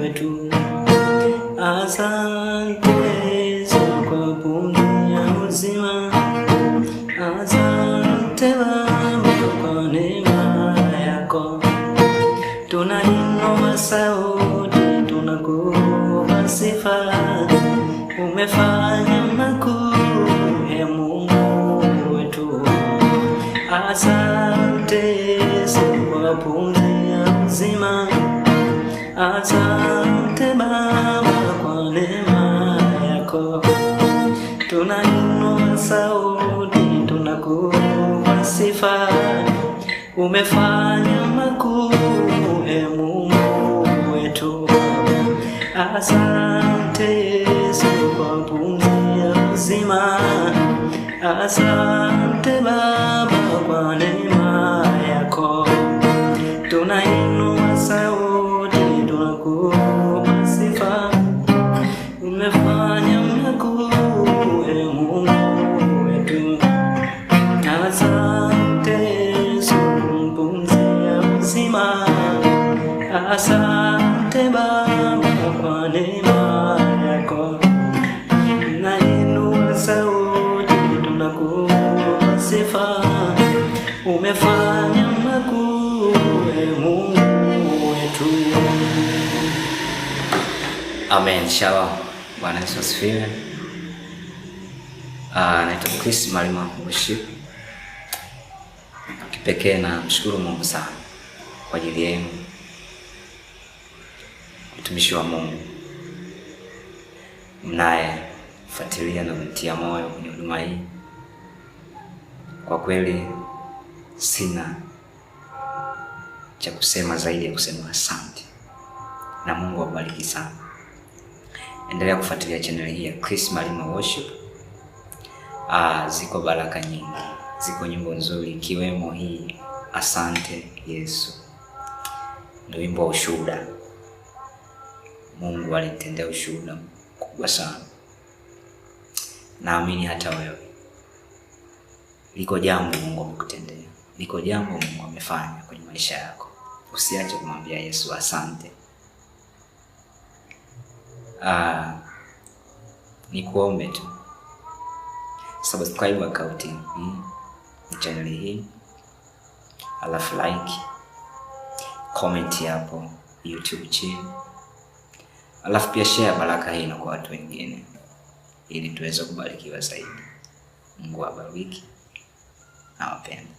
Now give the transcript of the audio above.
wetu. Asante Yesu kwa pumzi ya uzima. Asante Baba kwa neema yako. Tunainua sauti tunakupa sifa. Umefanya makuu ya Mungu wetu. Asante Yesu kwa pumzi ya uzima. Asante Baba kwa neema yako. Tunainua sauti tunakupa sifa. Umefanya makuu ya Mungu wetu. Asante Yesu kwa pumzi ya uzima. Asante Baba kwa neema yako. Tunainua sauti tunakupa sifa. Umefanya makuu ya Mungu wetu. Asante Yesu pumzi ya uzima. Asante Baba kwa neema yako. Tunainua sauti tunakupa sifa. Umefanya makuu ya Mungu wetu. Amen. Shalom. Bwana Yesu asifiwe. Naitwa Chris Malima Worship. Kipekee na mshukuru Mungu sana kwa ajili yenu, mtumishi wa Mungu mnayefuatilia na mtia moyo kwenye huduma hii. Kwa kweli sina cha kusema zaidi ya kusema asante, na Mungu awabariki sana. Endelea kufuatilia channel hii ya Chris Malima Worship. Ziko baraka nyingi, ziko nyimbo nzuri ikiwemo hii Asante Yesu. Ndio wimbo wa ushuhuda. Mungu alitendea ushuhuda mkubwa sana. Naamini hata wewe liko jambo Mungu amekutendea. Liko jambo Mungu amefanya kwenye maisha yako. Usiache kumwambia Yesu asante. Nikuombe tu subscribe account hii, channel hii, alafu like, comment hapo YouTube chini, alafu pia share baraka hii na kwa watu wengine ili tuweze kubarikiwa zaidi. Mungu awabariki. Nawapenda.